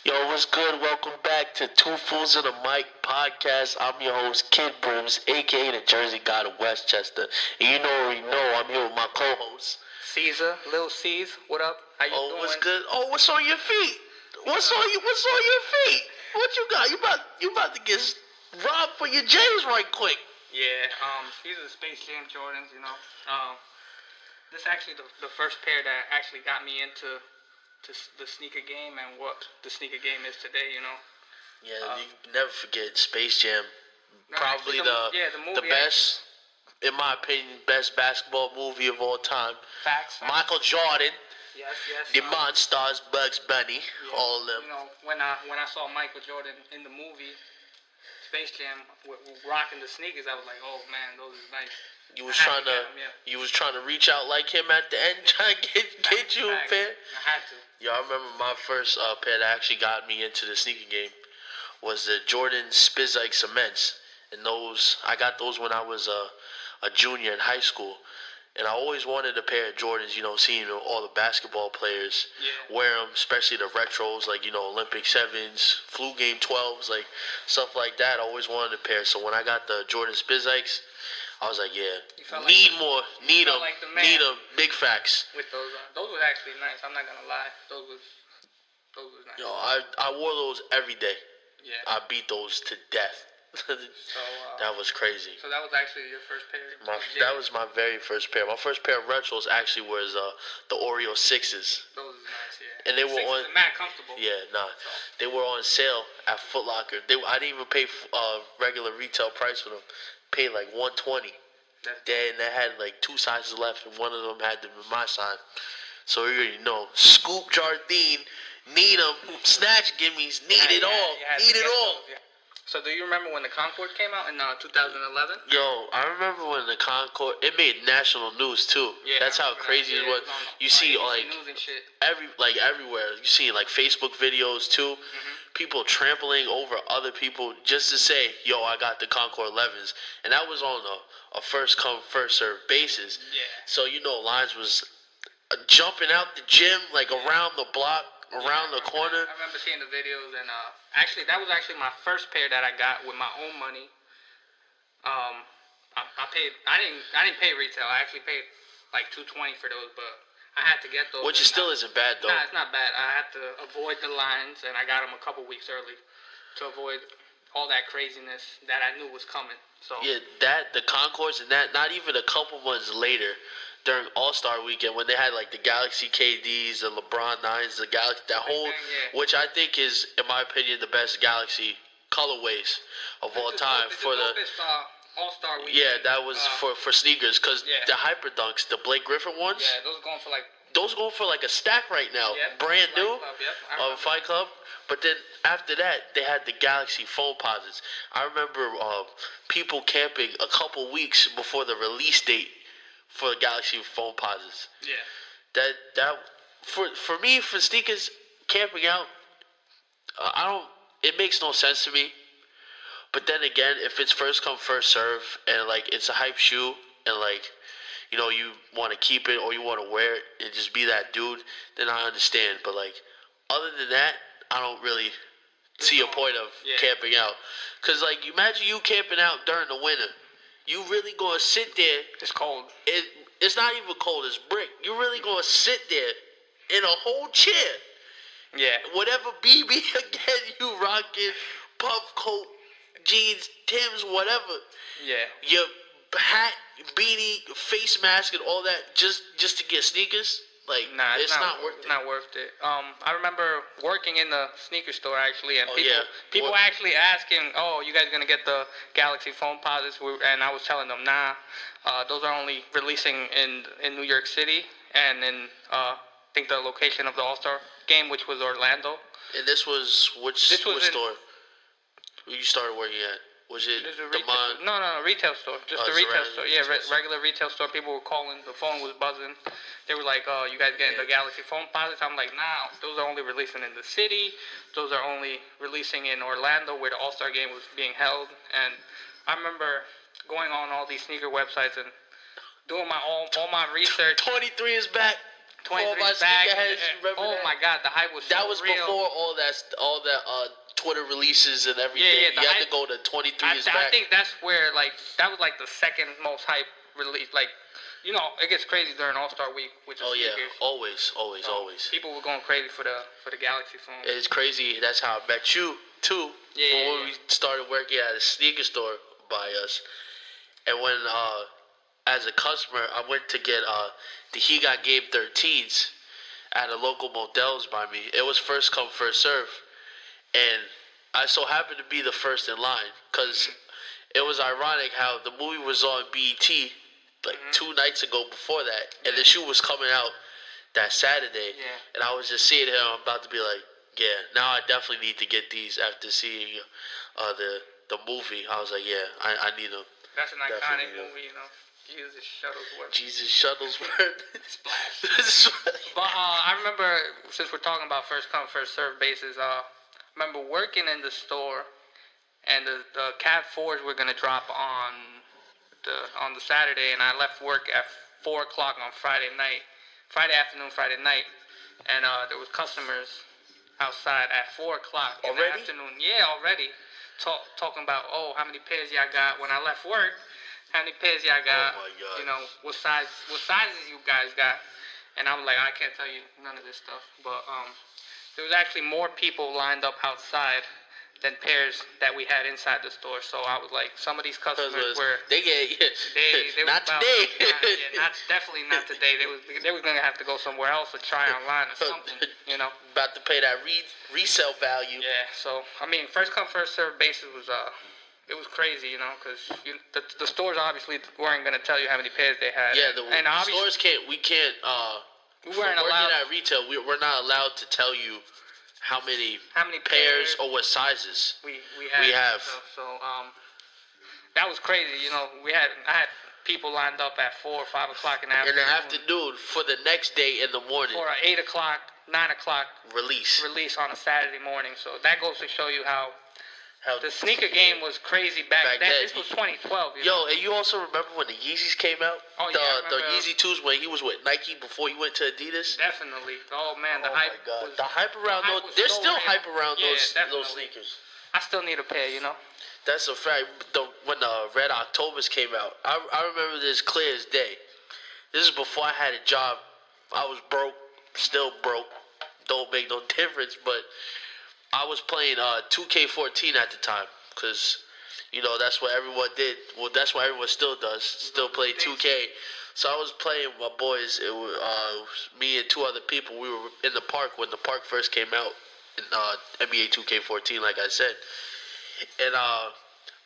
Yo, what's good? Welcome back to Two Fools in a Mic podcast. I'm your host, KidBrims, aka the Jersey God of Westchester. And you already know I'm here with my co-host. Caesar, Lil C's, what up? How you doing? What's good? Oh, what's on your feet? What's on your feet? What you got? You about to get robbed for your J's right quick. Yeah, these are the Space Jam Jordans, you know. This is actually the first pair that actually got me into the sneaker game and what the sneaker game is today, you know. Yeah, you never forget Space Jam. Probably the movie, the best, in my opinion, best basketball movie of all time. Facts. Michael Jordan. Yes. The Monstars, Bugs Bunny, yeah, all of them. You know, when I saw Michael Jordan in the movie Space Jam rocking the sneakers, I was like, oh man, those are nice. You was trying to reach out like him at the end, trying to get you a pair. I had to. Yo, I remember my first pair that actually got me into the sneaker game was the Jordan Spizike Cements, and I got those when I was a junior in high school. And I always wanted a pair of Jordans, you know, seeing all the basketball players wear them, especially the retros, like, you know, Olympic 7s, Flu Game 12s, like, stuff like that. I always wanted a pair. So when I got the Jordan Spizikes, I was like, yeah, need them, big facts. With those were actually nice. I'm not gonna lie, those was nice. Yo, I wore those every day. Yeah. I beat those to death. That was crazy. So that was actually your first pair? That was my very first pair. My first pair of retros actually was the Oreo 6s. Those are nice, yeah. And they were on mad comfortable. Yeah, nah. So. They were on sale at Foot Locker. I didn't even pay regular retail price for them. Paid like $120. And they had like 2 sizes left, and one of them had my size. So you already know. Scoop Jardine, need them. Snatch gimmies, need it all. Need it all. Those, yeah. So do you remember when the Concord came out in 2011? Yo, I remember when the Concord, it made national news too. Yeah, that's how crazy it was. You see like news and shit. Everywhere. You see like Facebook videos too. People trampling over other people just to say, yo, I got the Concord 11s. And that was on a first come, first serve basis. Yeah. So, you know, lines was jumping out the gym, like around the block, around the corner. I remember seeing the videos, and actually, that was actually my first pair that I got with my own money. I didn't pay retail. I actually paid like $220 for those, but I had to get those. Which still isn't bad though. Nah, it's not bad. I had to avoid the lines, and I got them a couple weeks early to avoid all that craziness that I knew was coming. So yeah, the Concords, and that not even a couple months later, during All-Star Weekend, when they had like the Galaxy KDs, the LeBron 9s, the Galaxy, which I think is, in my opinion, the best Galaxy colorways of all time for the All-Star Weekend. Yeah, that was for sneakers, because the Hyper Dunks, the Blake Griffin ones. Yeah, those going for like a stack right now, brand new, Fight Club. But then after that, they had the Galaxy foam posits. I remember people camping a couple weeks before the release date for the Galaxy foam posits. Yeah. That for me, for sneakers, camping out, it makes no sense to me. But then again, if it's first come, first serve, and like it's a hype shoe, and like, you know, you want to keep it or you want to wear it and just be that dude, then I understand. But like, other than that, I don't really see a point of camping out. Cause like, imagine you camping out during the winter. You really gonna sit there? It's cold. It's not even cold. It's brick. You really gonna sit there in a whole chair? Yeah. Whatever BB again you rocking, puff coat, jeans, Timbs, whatever. Yeah. Your hat, beanie, face mask, and all that just to get sneakers. Like, nah, it's not worth it. It's not worth it. I remember working in the sneaker store actually, and people actually asking, "Oh, you guys gonna get the Galaxy foam posits?" And I was telling them, "Nah, those are only releasing in New York City, and in I think the location of the All-Star game, which was Orlando." And this was which store? You started working at? Was it No, retail store. Just a retail store. Yeah, regular retail store. People were calling. The phone was buzzing. They were like, "Oh, you guys getting the Galaxy foam posits?" I'm like, "Nah, those are only releasing in the city. Those are only releasing in Orlando, where the All-Star game was being held." And I remember going on all these sneaker websites and doing all my research. 23 is back. 23's back. Oh my God, the hype was so That was real. before all that Twitter releases and everything. Yeah, you had to go to 23's back. I think that's where that was the second most hype release. It gets crazy during All-Star Week, which is sneakers. Always. People were going crazy for the Galaxy phone. It's crazy. That's how I met you too. When we started working at a sneaker store by us, and when as a customer, I went to get the He Got Game 13s at a local Modell's by me. It was first come, first serve. And I so happened to be the first in line because it was ironic how the movie was on BET 2 nights ago before that. And the shoe was coming out that Saturday. Yeah. And I was just seeing him. I'm about to be like, yeah, now I definitely need to get these after seeing the movie. I was like, yeah, I need them. That's an iconic movie, Jesus Shuttlesworth. Jesus Shuttlesworth. Splash. But I remember, since we're talking about first come, first serve basis, I remember working in the store, and the Cat 4s were gonna drop on the Saturday, and I left work at 4 o'clock on Friday afternoon, and there was customers outside at 4 o'clock in the afternoon. Yeah, already talking about how many pairs y'all got when I left work. How many pairs y'all got? Oh my God. What sizes you guys got? And I'm like, I can't tell you none of this stuff. But there was actually more people lined up outside than pairs that we had inside the store. So I was like, some of these customers were they not today. Definitely not today. They was gonna have to go somewhere else or try online or something. About to pay that resale value. Yeah. So I mean, first come, first serve basis was it was crazy, because the stores obviously weren't going to tell you how many pairs they had. Yeah, the stores can't. We weren't allowed at retail. We're not allowed to tell you how many pairs or what sizes we have. So that was crazy. I had people lined up at 4 or 5 o'clock in the afternoon. In the afternoon for the next day in the morning. For an 8 o'clock, 9 o'clock release on a Saturday morning. So that goes to show you how the sneaker game was crazy back then. This was 2012. And you also remember when the Yeezys came out? Oh, yeah. The Yeezy 2s when he was with Nike before he went to Adidas? Definitely. Oh, man. The hype. My God. The hype around those. There's still hype around those sneakers. I still need a pair, That's a fact. When the Red Octobers came out, I remember this clear as day. This is before I had a job. I was broke. Still broke. Don't make no difference, but I was playing 2K14 at the time because, that's what everyone did. Well, that's what everyone still does. Still play 2K. So I was playing with my boys. It was me and 2 other people. We were in the park when the park first came out in NBA 2K14, like I said. And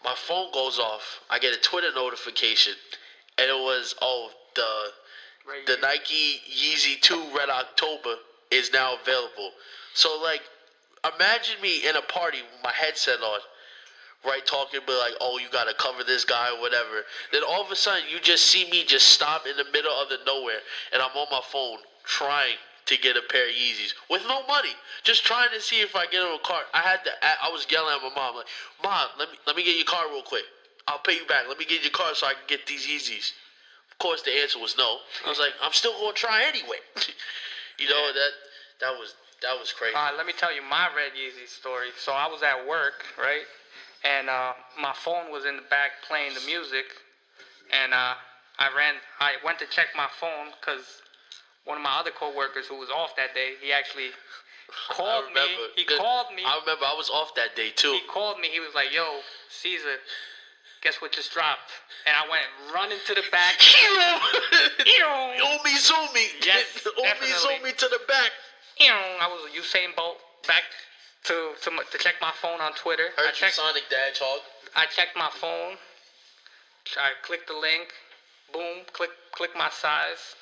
my phone goes off. I get a Twitter notification, and it was the Nike Yeezy 2 Red October is now available. So imagine me in a party with my headset on, right, talking, but you gotta cover this guy or whatever. Then all of a sudden, you just see me just stop in the middle of the nowhere, and I'm on my phone trying to get a pair of Yeezys with no money, just trying to see if I get a card. I was yelling at my mom, like, Mom, let me get your card real quick. I'll pay you back. Let me get your card so I can get these Yeezys. Of course, the answer was no. I was like, I'm still gonna try anyway. That was crazy. Let me tell you my Red Yeezy story. So I was at work, right? And my phone was in the back playing the music. And I went to check my phone because one of my other coworkers who was off that day, he actually called me. He called me. I remember I was off that day too. He called me. He was like, "Yo, Caesar, guess what just dropped?" And I went running to the back. Omi-zoomi. Yes, Omi-zoomi to the back. I was a Usain Bolt back to check my phone on Twitter. Heard you Sonic the Hedgehog. I checked my phone. I clicked the link. Boom. Click my size.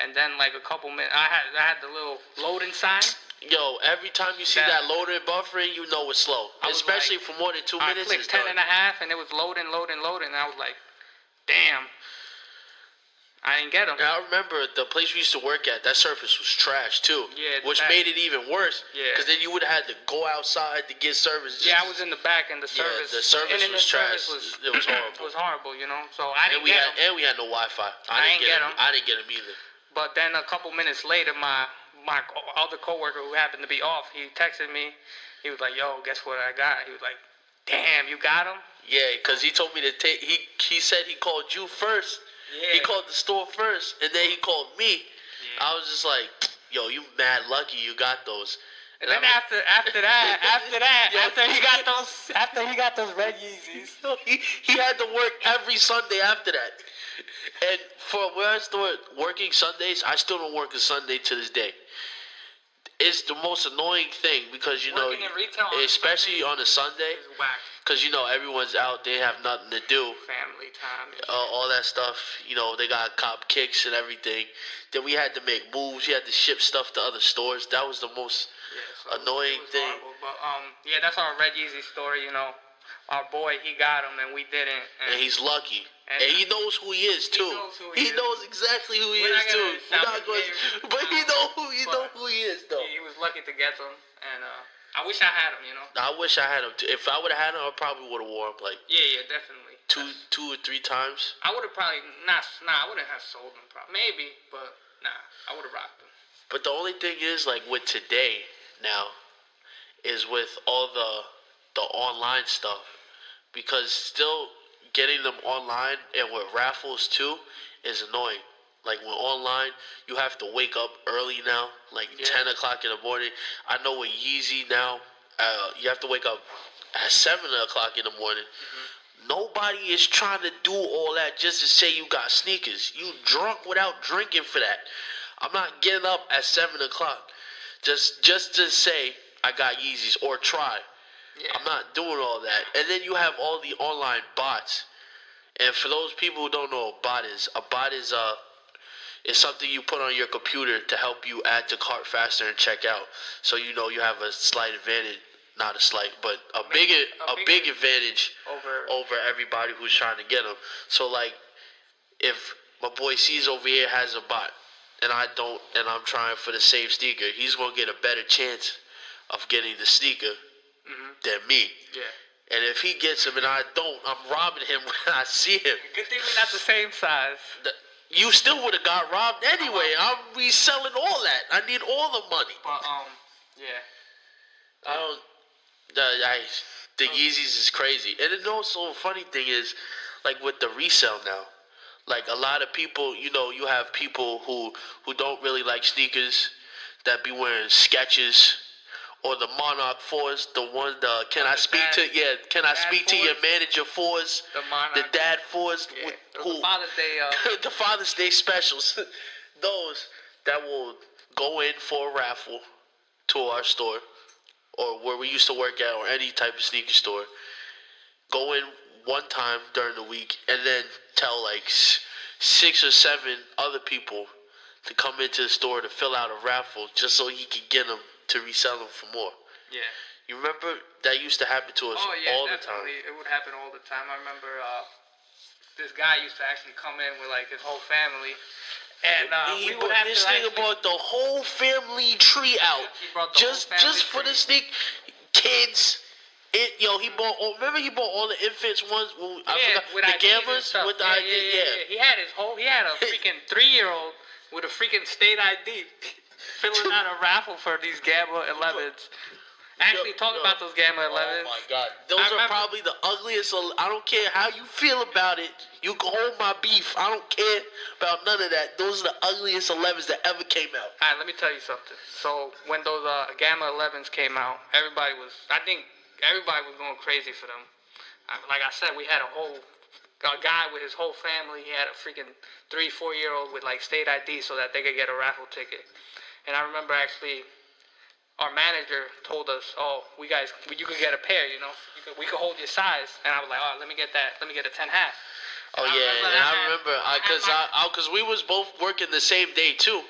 And then a couple minutes, I had the little loading sign. Yo, every time you see that loading buffering, you know it's slow. Especially for more than 2 minutes. I clicked 10 and a half, and it was loading. And I was like, damn. I didn't get them. And I remember the place we used to work at, that surface was trash too. Yeah. Which made it even worse. Yeah. Because then you would have had to go outside to get service. Yeah, I was in the back, and the service. Yeah, the service was trash. It was horrible. It was horrible, So I didn't get them. And we had no Wi-Fi. I didn't get them either. But then a couple minutes later, my other coworker who happened to be off, he texted me. He was like, "Yo, guess what I got?" He was like, "Damn, you got him?" Yeah, because he told me to take. He said he called you first. Yeah. He called the store first, and then he called me. Yeah. I was just like, "Yo, you mad lucky you got those." And then after he got those red Yeezys, he had to work every Sunday after that. And for when I started working Sundays, I still don't work a Sunday to this day. It's the most annoying thing because especially on a Sunday, because everyone's out, they have nothing to do. Family time. All that stuff. They got cop kicks and everything. Then we had to make moves. We had to ship stuff to other stores. That was the most annoying thing. Horrible. But that's our Red Yeezy story. Our boy, he got him and we didn't. And he's lucky. And he knows who he is too. He knows exactly who he is too. But he know who he is though. He was lucky to get them, and I wish I had him. I wish I had him too. If I would have had him, I probably would have worn him Yeah, definitely. Two or three times. I would have probably I wouldn't have sold them. Maybe, but I would have rocked them. But the only thing is, with today now, is with all the online stuff, because still getting them online and with raffles too is annoying. When online, you have to wake up early now, 10 o'clock in the morning. I know with Yeezy now, you have to wake up at 7 o'clock in the morning. Mm-hmm. Nobody is trying to do all that just to say you got sneakers. You drunk without drinking for that. I'm not getting up at 7 o'clock just to say I got Yeezys or try. Yeah. I'm not doing all that. And then you have all the online bots. And for those people who don't know what a bot is something you put on your computer to help you add to cart faster and check out. So you have a slight advantage, not a slight, but a big advantage over everybody who's trying to get them. So if my boy C's over here has a bot and I don't, and I'm trying for the same sneaker, he's gonna get a better chance of getting the sneaker than me. Yeah. And if he gets him and I don't, I'm robbing him when I see him. Good thing we're not the same size. You still would have got robbed anyway. I'm reselling all that. I need all the money. But the Yeezys is crazy. And then also the funny thing is, with the resale now, a lot of people, you have people who don't really like sneakers that be wearing Skechers. Or the Monarch 4s, can I speak to your manager 4s, the dad 4s, the Father's Day, the Father's Day specials, those that will go in for a raffle to our store, or where we used to work at, or any type of sneaker store, go in one time during the week, and then tell 6 or 7 other people to come into the store to fill out a raffle just so he can get them to resell them for more. Yeah. You remember that used to happen to us all the time? It would happen all the time. I remember this guy used to actually come in with his whole family. And we would have this nigga brought the whole family tree out. He brought just for the sneak kids. He bought all the infants ones. I forgot with the Gammas with the ID. Yeah. He had a freaking 3-year-old with a freaking state ID. Filling out a raffle for these Gamma 11s. Actually, talking about those Gamma 11s. Oh my God, those are probably the ugliest. I don't care how you feel about it. You can hold my beef. I don't care about none of that. Those are the ugliest 11s that ever came out. Alright, let me tell you something. So when those Gamma 11s came out, everybody was going crazy for them. Like I said, we had a guy with his whole family. He had a freaking 3-4-year-old with state ID so that they could get a raffle ticket. And I remember actually, our manager told us, "Oh, you could get a pair. We could hold your size." And I was like, "Oh, let me get that. Let me get a 10 half." Oh yeah, and I remember because we was both working the same day too.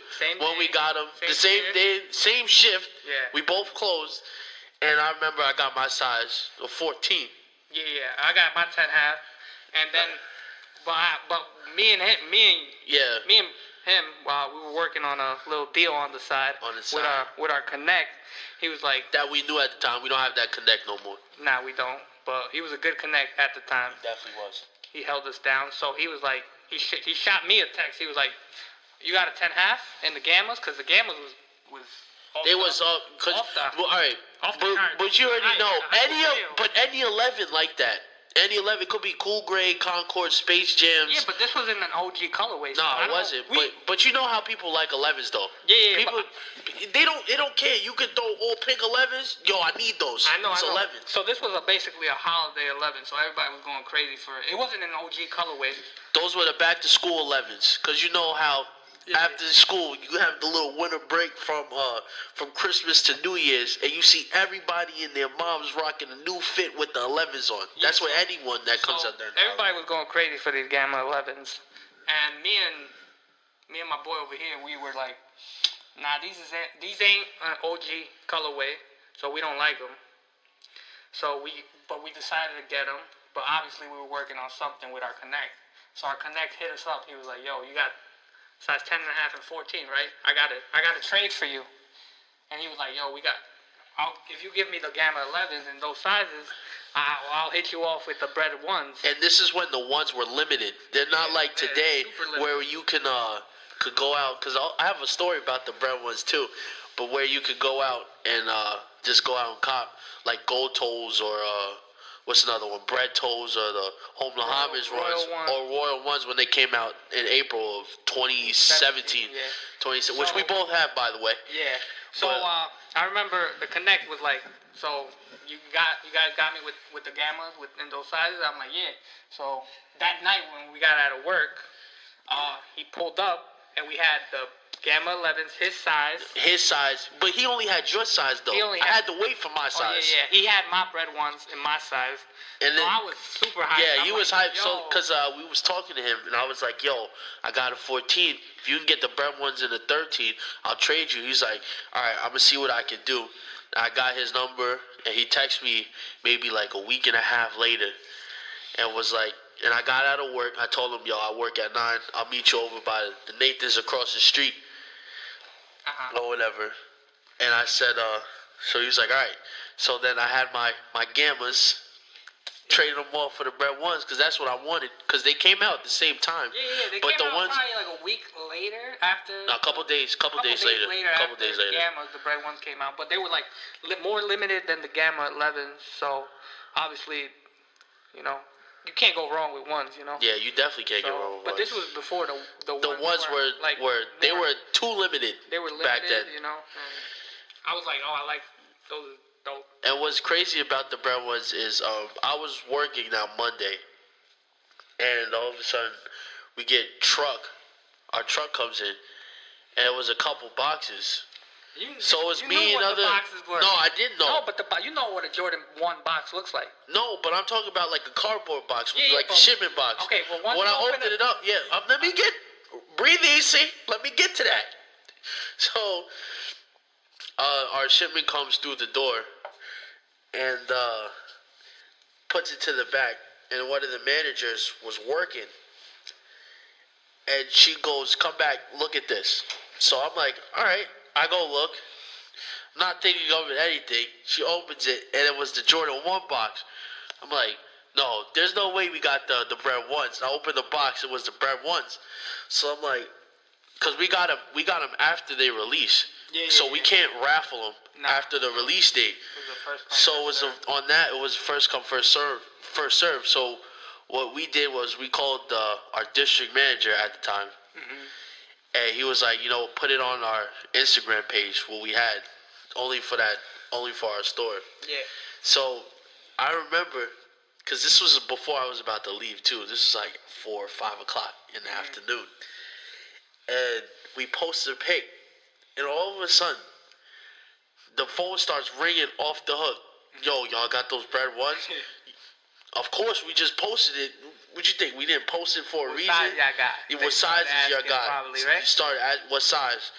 We got them the same day, same shift. Yeah. We both closed, and I remember I got my size, a 14. Yeah, I got my 10 half, and then, but me and him, while we were working on a little deal on the side. With our connect, he was like, that we knew at the time. We don't have that connect no more. Nah, we don't. But he was a good connect at the time. He definitely was. He held us down. So he was like, he shot me a text. He was like, You got a 10 half in the Gammas? Because the Gammas was they was cause well, all right, but you already know any 11 like that. Any 11 could be Cool Grade, Concord, Space Jams. Yeah, but this was in an OG colorway. So it wasn't. But you know how people like 11s though. Yeah. People they don't care. You can throw all pink 11s. Yo, I need those. I know. It's 11. So this was basically a holiday 11. So everybody was going crazy for it. It wasn't an OG colorway. Those were the back to school 11s. Cause you know how. After school, you have the little winter break from Christmas to New Year's, and you see everybody and their moms rocking a new fit with the 11s on. That's what anyone that comes out there. Everybody was going crazy for these Gamma 11s, and me and my boy over here, we were like, nah, these ain't an OG colorway, so we don't like them. But we decided to get them. But obviously, we were working on something with our Connect. So our Connect hit us up. He was like, yo, you got size 10 and a half and 14, right? I got a trade for you. And he was like, yo, if you give me the Gamma 11s in those sizes, I'll hit you off with the breaded ones. And this is when the ones were limited. They're not like today where you could go out, because I have a story about the bread ones too, but where you could go out and just go out and cop like gold toes or what's another one? Bread toes or the Home Muhammad's ones or Royal ones when they came out in April of 2017. Which we both have, by the way. Yeah. So I remember the Connect was like, so you guys got me with the Gammas in those sizes. I'm like, yeah. So that night when we got out of work, he pulled up and we had the Gamma 11s, his size. But he only had your size, though. I had to wait for my size. Yeah. He had my bread ones in my size. And then, I was super hyped. Yeah, he was hyped. So, because we was talking to him, and I was like, yo, I got a 14. If you can get the bread ones in the 13, I'll trade you. He's like, all right, I'm going to see what I can do. And I got his number, and he texted me maybe like a week and a half later, and was like, and I got out of work. I told him, yo, I work at 9. I'll meet you over by the Nathan's across the street. Or whatever. And I said, so he was like, all right. So then I had my Gammas, traded them off for the bread ones, because that's what I wanted, because they came out at the same time. Yeah, they came out probably like a week later after. No, a couple days later. Gammas, the bread ones came out, but they were like more limited than the Gamma 11s, so obviously, you know, you can't go wrong with ones, you know. Yeah, you definitely can't go wrong with ones. But this was before the ones were too limited. They were limited back then, you know. And I was like, oh, I like those. Dope. And what's crazy about the bread ones is I was working that Monday, and all of a sudden we get our truck comes in, and it was a couple boxes. So it's me and other. No, I didn't know. No, but you know what a Jordan 1 box looks like. No, but I'm talking about like a cardboard box, like a shipment box. Okay, well when I opened it up, let me breathe easy. Let me get to that. So, our shipment comes through the door, and puts it to the back, and one of the managers was working, and she goes, "Come back, look at this." So I'm like, all right. I go look. I'm not thinking of anything. She opens it, and it was the Jordan 1 box. I'm like, no, there's no way we got the bread ones. And I opened the box, it was the bread ones. So I'm like, because we got them after they release. We can't raffle them after the release date. So it was on that. It was first come, first serve. So what we did was we called our district manager at the time. Mm-hmm. And he was like, put it on our Instagram page, what we had, only for our store. Yeah. So I remember, because this was before I was about to leave too. This was like 4 or 5 o'clock in the afternoon. And we posted a pic, and all of a sudden, the phone starts ringing off the hook. Yo, y'all got those bread ones? Of course, we just posted it. What you think? We didn't post it for a reason? What size y'all got? What size y'all got? Probably, right? Start at what size?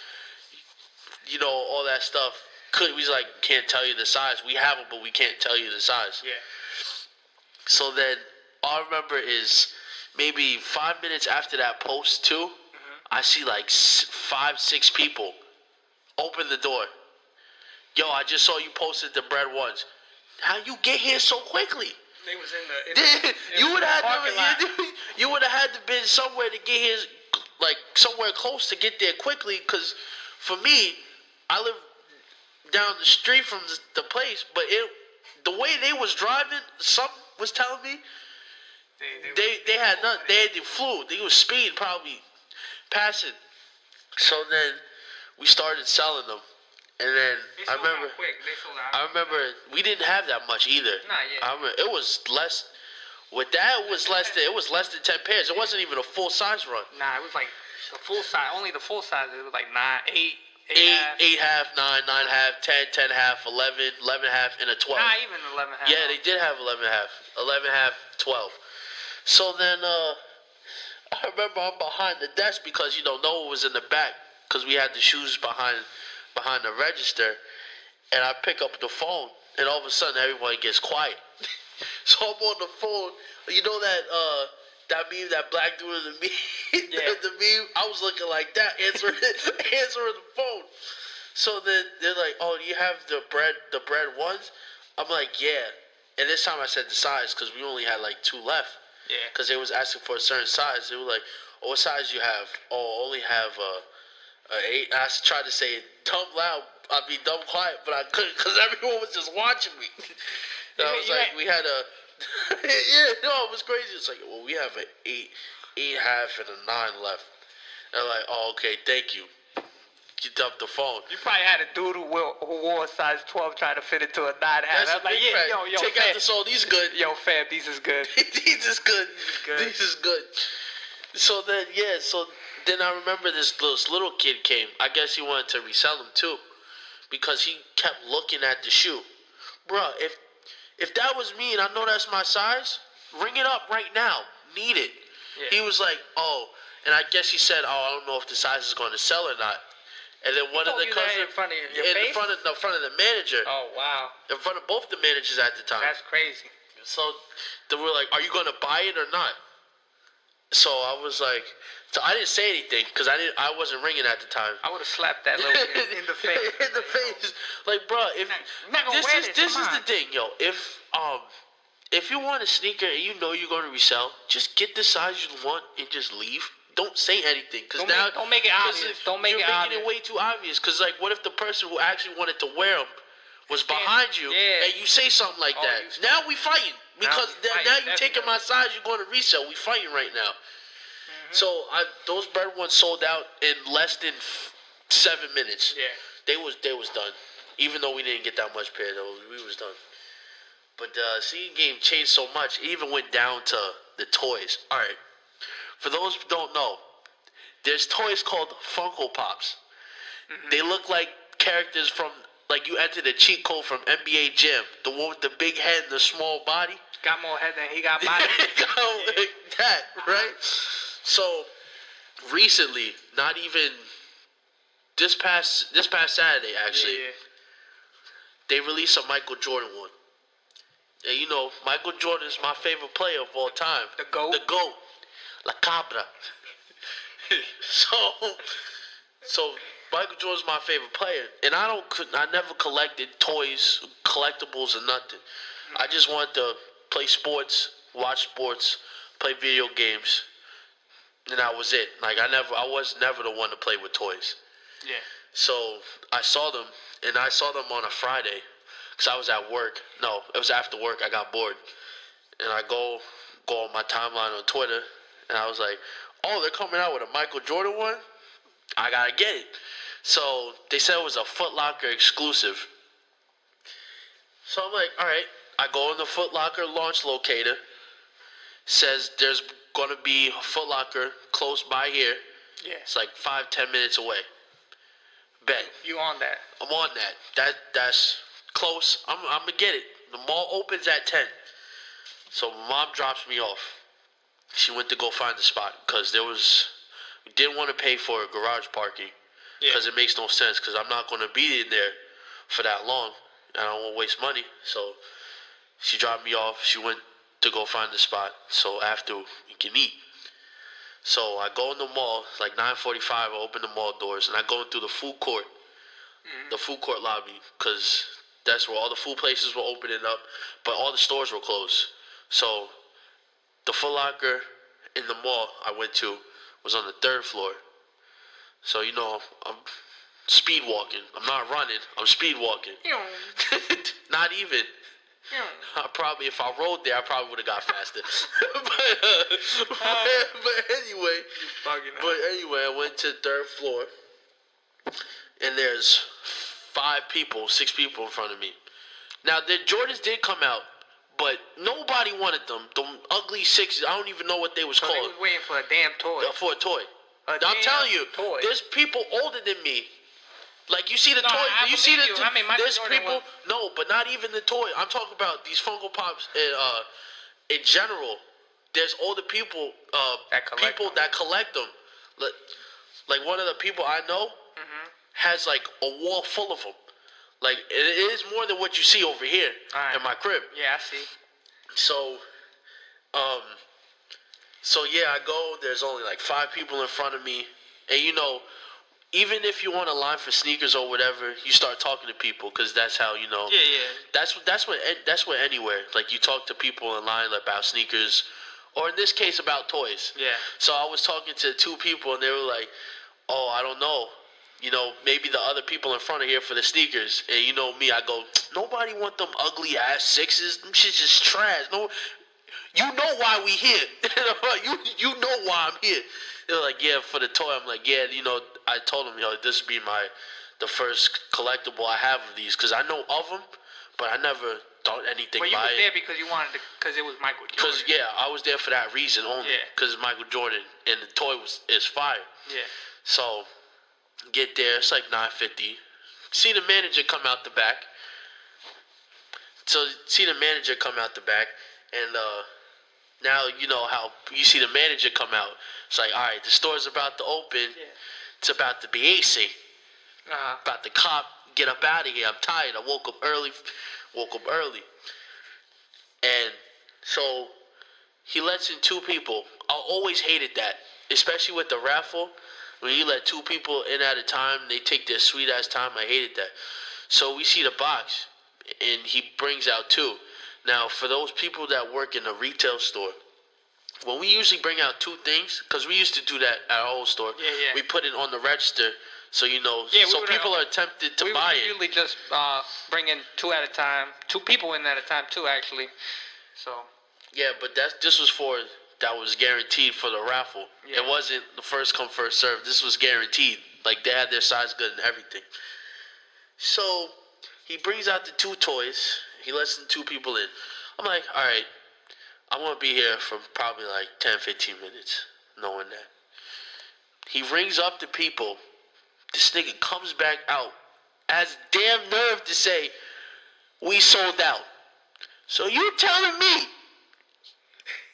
All that stuff. We was like, can't tell you the size. We have them, but we can't tell you the size. Yeah. So then, all I remember is maybe 5 minutes after that post too, I see like 5, 6 people open the door. Yo, I just saw you posted the bread ones. How you get here so quickly? They was in the you would have had to been somewhere to get his like somewhere close to get there quickly. Because for me, I live down the street from the place, but the way they was driving, something was telling me they had nothing. They flew. They was speed probably passing. So then we started selling them, and then I remember we didn't have that much either. Not yet. I remember it was less. With that, it was less than 10 pairs. It wasn't even a full size run. Nah, it was like the full size. Only the full size. It was like 9, 8. 8 half, 9 half, 10 half, 11 half, and a 12. Not even 11 half. Yeah, they did have 11 half. 11 half, 12. So then, I remember I'm behind the desk because, Noah was in the back because we had the shoes behind the register. And I pick up the phone, and all of a sudden, everyone gets quiet. So I'm on the phone. You know that meme, that black dude in the meme? Yeah. the meme? I was looking like that, answering the phone. So then they're like, "Oh, do you have the bread ones?" I'm like, "Yeah." And this time I said the size because we only had like 2 left. Yeah. Because they was asking for a certain size. They were like, "Oh, what size do you have?" "Oh, I only have a 8. I tried to say it dumb loud. I'd be dumb quiet, but I couldn't because everyone was just watching me. And I was like, we had a, it was crazy. It's like, well, we have an 8 half and a 9 left. And they're like, "Oh, okay, thank you." You dumped the phone. You probably had a dude who wore a size 12 trying to fit into a 9 half. That's I was like, yo, take fam. out the soul. These good. Yo, fam, these is good. These is good. These is good. So then, I remember this little kid came. I guess he wanted to resell them too, because he kept looking at the shoe. Bruh, if that was me and I know that's my size, ring it up right now. Need it. Yeah. He was like, "Oh," and I guess he said, "Oh, I don't know if the size is going to sell or not." And then one of the cousins in front of your in face? front of the manager. Oh wow! In front of both the managers at the time. That's crazy. So they were like, "Are you going to buy it or not?" So I was like, I didn't say anything because I wasn't ringing at the time. I would have slapped that little kid in the face. In the face, like, bro, this is the thing, yo. If you want a sneaker and you know you're going to resell, just get the size you want and just leave. Don't say anything, because now don't make it obvious. Don't make it obvious. You're making it way too obvious. Because like, what if the person who actually wanted to wear them was behind you, and you say something like that? Now we fighting because now you taking my size. You're going to resell. We fighting right now. Mm-hmm. So those bread ones sold out in less than 7 minutes. Yeah, they was done. Even though we didn't get that much pair, though, we was done. But the sneaker game changed so much. It even went down to the toys. All right. For those who don't know, there's toys called Funko Pops. Mm-hmm. They look like characters from, like you entered a cheat code from NBA Jam. The one with the big head and the small body. Got more head than he got body. Like that, right? So, recently, not even this past Saturday, actually, they released a Michael Jordan one. And you know, Michael Jordan is my favorite player of all time. The GOAT. The GOAT. La Cabra. So Michael Jordan's my favorite player, and I never collected toys, collectibles, or nothing. I just wanted to play sports, watch sports, play video games, and that was it. Like I was never the one to play with toys. Yeah. So I saw them, and I saw them on a Friday, because I was at work. No, it was after work. I got bored, and I go on my timeline on Twitter. And I was like, "Oh, they're coming out with a Michael Jordan one? I gotta get it." So they said it was a Foot Locker exclusive. So I'm like, all right. I go on the Foot Locker launch locator. Says there's gonna be a Foot Locker close by here. Yeah. It's like 5-10 minutes away. Bet. You on that? I'm on that. That's close. I'm gonna get it. The mall opens at 10. So my mom drops me off. She went to go find the spot because we didn't want to pay for a garage parking because it makes no sense, because I'm not going to be in there for that long. I don't want to waste money. So she dropped me off. She went to go find the spot. So after we can eat. So I go in the mall. It's like 9:45. I open the mall doors and I go through the food court, the food court lobby, because that's where all the food places were opening up, but all the stores were closed. So the Foot Locker in the mall I went to was on the 3rd floor. So, you know, I'm speed walking. I'm not running. I'm speed walking. Not even. Probably, if I rode there, I probably would have got faster. but anyway, I went to the 3rd floor, and there's 6 people in front of me. Now, the Jordans did come out, but nobody wanted them. The ugly 6s, I don't even know what they was called. They was waiting for a damn toy. For a toy. I'm telling you, there's people older than me. Like, you see the toy. You see the. There's people. No, but not even the toy. I'm talking about these Funko Pops in general. There's older people. That collect them. Like one of the people I know has like a wall full of them. Like, it is more than what you see over here in my crib. Yeah, I see. So, yeah, I go. There's only like 5 people in front of me, and you know, even if you want a line for sneakers or whatever, you start talking to people because that's how you know. Yeah. That's what anywhere. Like, you talk to people in line about sneakers, or in this case about toys. Yeah. So I was talking to 2 people, and they were like, "Oh, I don't know. You know, maybe the other people in front of here for the sneakers." And you know me, I go, "Nobody want them ugly ass 6s. Them shit's just trash. No, you know why we here. you know why I'm here." They're like, "Yeah, for the toy." I'm like, "Yeah, you know." I told them, this would be the first collectible I have of these, because I know of them, but I never thought anything by it. But you was there because you wanted to, because it was Michael Jordan. Because I was there for that reason only. Because it's Michael Jordan, and the toy is fire. Yeah. So get there, it's like 9:50. See the manager come out the back. And now you know how you see the manager come out. It's like, all right, the store's about to open. Yeah. It's about to be AC. About to get up out of here. I'm tired. I woke up early. And so he lets in 2 people. I always hated that, especially with the raffle. When you let 2 people in at a time, they take their sweet ass time. I hated that. So we see the box, and he brings out 2. Now, for those people that work in a retail store, when we usually bring out 2 things, because we used to do that at our old store, we put it on the register, so you know, so people are tempted to buy it. We usually just bring in 2 at a time, 2 people in at a time too, actually. So. Yeah, but that was guaranteed for the raffle. Yeah. It wasn't the first come first serve. This was guaranteed. Like, they had their size good and everything. So he brings out the 2 toys. He lets in 2 people in. I'm like, all right. I'm going to be here for probably like 10, 15 minutes, knowing that. He rings up the people. This nigga comes back out. Has damn nerve to say, "We sold out." So you telling me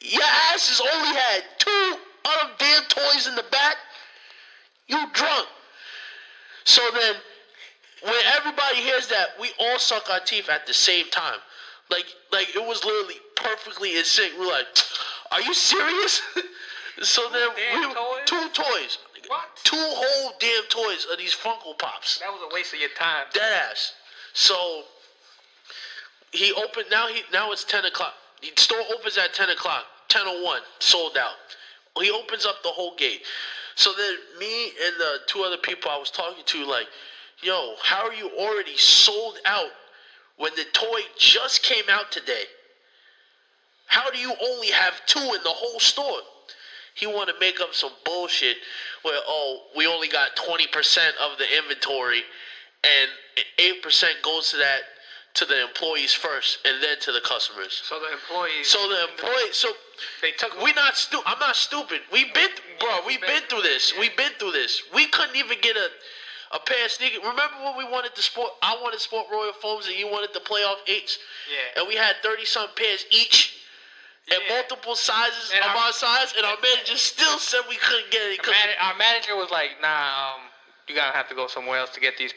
your asses only had 2 other damn toys in the back? You drunk. So then, when everybody hears that, we all suck our teeth at the same time. Like it was literally perfectly in sync. We're like, "Are you serious?" So then 2 toys. What? 2 whole damn toys of these Funko Pops. That was a waste of your time. Deadass. So he opened. Now it's 10 o'clock. The store opens at 10 o'clock. 10:01, sold out. He opens up the whole gate. So then me and the 2 other people I was talking to, like, "Yo, how are you already sold out when the toy just came out today? How do you only have 2 in the whole store?" He wanted to make up some bullshit where, we only got 20% of the inventory, and 8% goes to the employees first, and then to the customers. So the employees. They took. I'm not stupid. We've been through this. Yeah. We've been through this. We couldn't even get a pair of sneakers. Remember when we wanted to sport? I wanted sport Royal Foams, and you wanted the playoff 8s. Yeah. And we had 30-some pairs each. And multiple sizes of our size, and our manager still said we couldn't get it. Our manager was like, "Nah, you gotta have to go somewhere else to get these,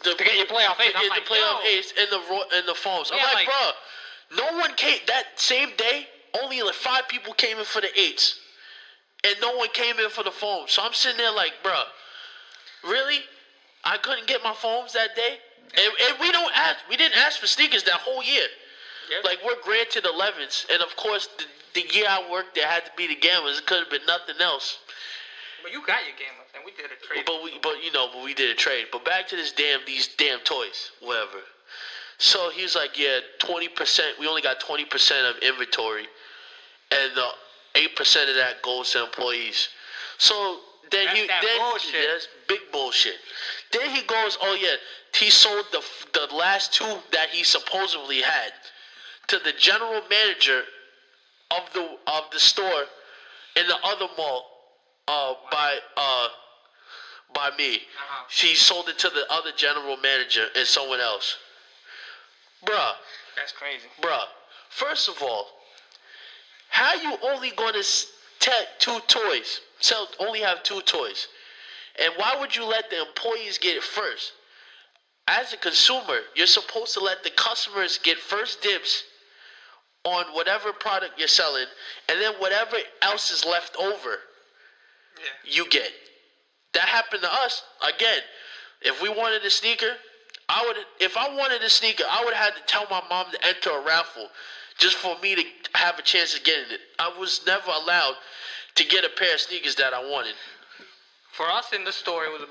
to get your playoff 8s." To get the playoff 8s and the foams. I'm like, bro, no one came that same day. Only like 5 people came in for the 8s, and no one came in for the foams. So I'm sitting there like, bro, really? I couldn't get my foams that day, and we didn't ask for sneakers that whole year. Yep. Like, we're granted 11s, and of course, the year I worked there had to be the Gammas. It could have been nothing else. But you got your gamers, and we did a trade. But we did a trade. But back to these damn toys, whatever. So he was like, yeah, 20%. We only got 20% of inventory, and 8% of that goes to employees. So then bullshit. That's big bullshit. Then he goes, oh yeah, he sold the last 2 that he supposedly had to the general manager of the store in the other mall by me. She sold it to the other general manager and someone else. Bruh. That's crazy. Bruh. First of all, how you only going to take 2 toys? Only have 2 toys. And why would you let the employees get it first? As a consumer, you're supposed to let the customers get first dibs on whatever product you're selling, and then whatever else is left over, you get. That happened to us. Again, if we wanted a sneaker, if I wanted a sneaker, I would have had to tell my mom to enter a raffle just for me to have a chance of getting it. I was never allowed to get a pair of sneakers that I wanted. For us in the store, it was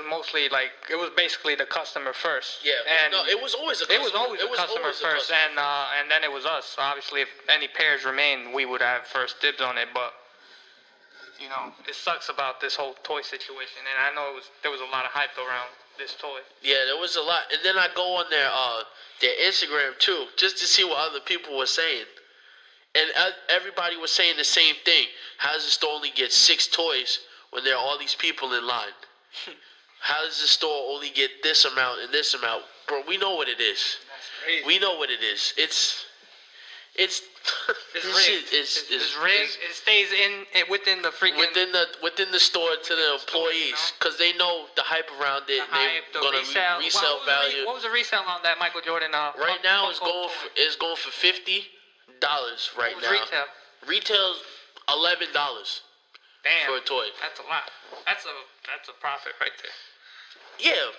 mostly like it was basically the customer first. Yeah, and no, it was always a customer. It was always the customer first, and then it was us. Obviously, if any pairs remained, we would have first dibs on it. But it sucks about this whole toy situation, and I know there was a lot of hype around this toy. Yeah, there was a lot, and then I go on their Instagram too, just to see what other people were saying, and everybody was saying the same thing. How does the store only get 6 toys when there are all these people in line? How does the store only get this amount and this amount? Bro, we know what it is. That's crazy. We know what it is. It's rigged. It's rigged. It stays within the freaking within the store to the employees, because they know the hype around it. They're gonna resell value. What was the resale on that Michael Jordan? Right now it's going for $50 right now. Retail. Retail's $11. Damn. For a toy. That's a lot. That's a profit right there. Yeah.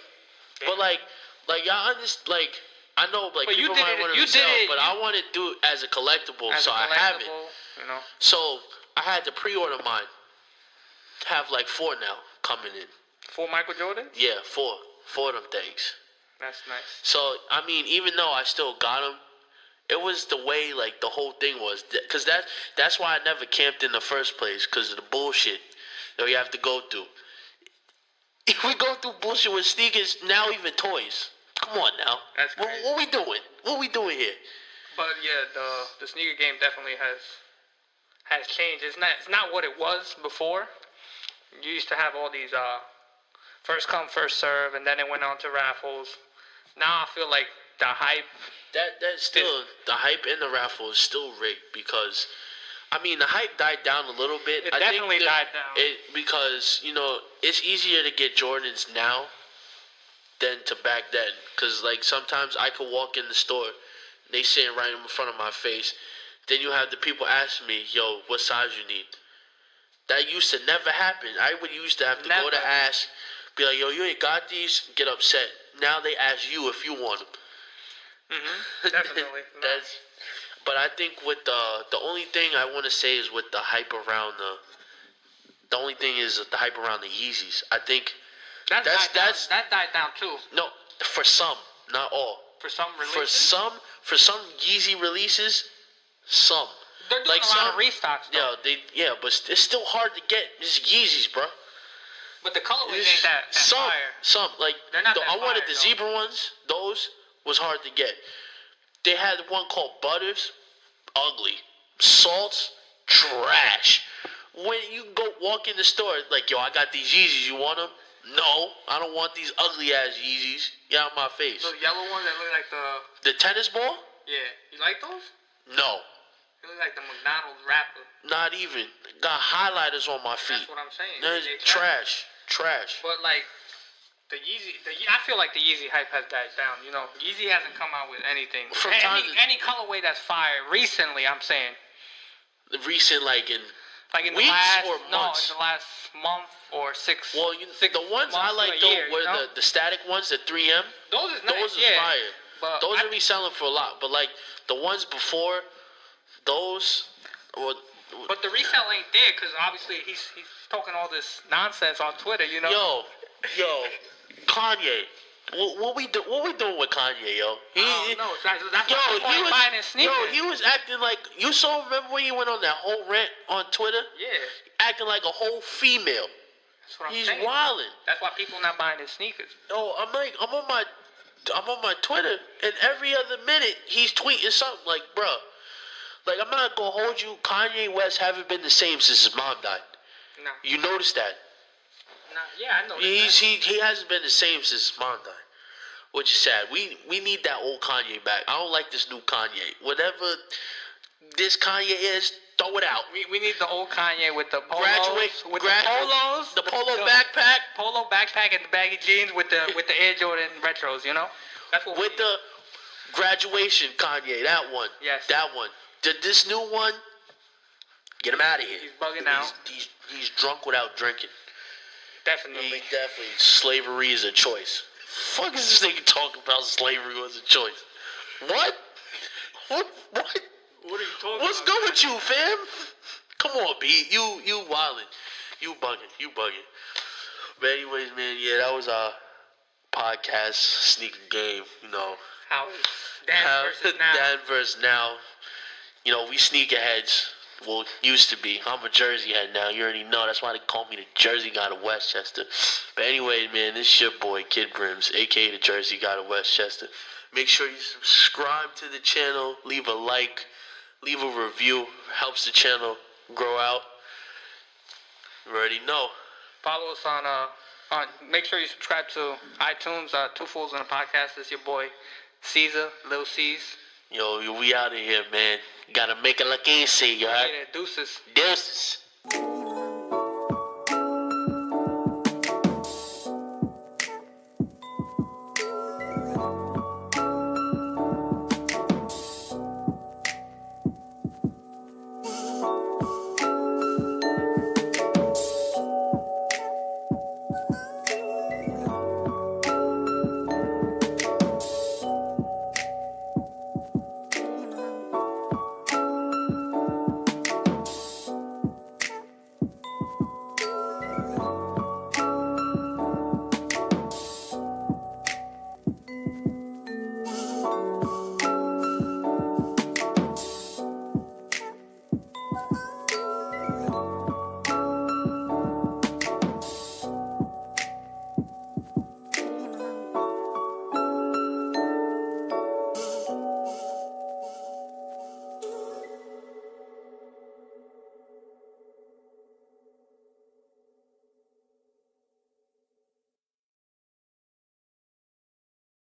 But y'all understand, I know but people might want to resell, but I want to do it as a collectible, so I have it. So I had to pre-order mine. Have 4 now coming in. 4 Michael Jordan? Yeah, 4. 4 of them things. That's nice. So I mean, even though I still got them, it was the way the whole thing was, because that's why I never camped in the first place, because of the bullshit that we have to go through. If we go through bullshit with sneakers, now even toys. Come on now. That's crazy. What we doing? What we doing here? But yeah, the sneaker game definitely has changed. It's not what it was before. You used to have all these first come first serve, and then it went on to raffles. Now I feel like the hype. That's still the hype in the raffle is still rigged, because I mean the hype died down a little bit. It definitely died down. Because it's easier to get Jordans now than to back then. Because sometimes I could walk in the store, and they sitting right in front of my face. Then you have the people ask me, "Yo, what size you need?" That used to never happen. I would used to have to go to ask, be like, "Yo, you ain't got these?" Get upset. Now they ask you if you want them. Definitely. But I think with the only thing I want to say is with the hype around the only thing is the hype around the Yeezys. I think that died down too. No, for some, not all. For some releases. For some Yeezy releases, some. They're doing a lot of restocks though. Yeah, but it's still hard to get. It's Yeezys, bro. But the colorways ain't that fire. Some they're not that I wanted the though. zebra ones. Those was hard to get. They had one called Butters, ugly. Salts, trash. When you go walk in the store, yo, I got these Yeezys. You want them? No, I don't want these ugly ass Yeezys. Get out of my face. Those yellow ones that look like the tennis ball? Yeah, you like those? No. They look like the McDonald's wrapper. Not even. Got highlighters on my feet. That's what I'm saying. They're trash. But the Yeezy, I feel like the Yeezy hype has died down. Yeezy hasn't come out with anything. Any colorway that's fire recently. I'm saying. Recent, in weeks or months? In the last month or 6. Well, the ones I like though were the static ones, the 3M. Those is nice. Those is fire. But those are reselling for a lot. But the ones before, those. But the resale ain't there because obviously he's talking all this nonsense on Twitter, you know. Yo, Kanye. What we doing with Kanye, yo? That's why he was buying his sneakers. Yo, he was acting like you saw. Remember when he went on that whole rant on Twitter? Yeah. Acting like a whole female. That's what I'm He's saying. wilding. That's why people not buying his sneakers. Yo, I'm on my Twitter, and every other minute he's tweeting something like, bruh, like I'm not gonna hold you. Kanye West haven't been the same since his mom died. Nah. You noticed that? Nah. Yeah, I noticed that. He hasn't been the same since his mom died. Which is sad. We need that old Kanye back. I don't like this new Kanye. Whatever this Kanye is, throw it out. We need the old Kanye with the polos, the polo backpack, polo backpack, and the baggy jeans with the Air Jordan retros. You know, that's what with the graduation Kanye. That one. Yes. That one. This new one, get him out of here. He's bugging out. He's drunk without drinking. Definitely. Slavery is a choice. Fuck is this nigga talking about slavery was a choice? What? What? What are you talking What's about? good with you, fam? Come on, B. You wildin'. You bugging. But anyways, man, yeah, that was our podcast sneaker game, you know. How is Dan versus now? Dan versus now. You know, we sneakerheads. Well, used to be. I'm a Jersey head now. You already know. That's why they call me the Jersey guy of Westchester. But anyway, man, this is your boy, KidBrims, a.k.a. the Jersey guy of Westchester. Make sure you subscribe to the channel. Leave a like. Leave a review. Helps the channel grow out. You already know. Follow us on make sure you subscribe to iTunes. Two Fools in a Podcast. This is your boy, Caesar, Lil C's. Yo, we out of here, man. Gotta make it like easy, you heard? Deuces. Deuces.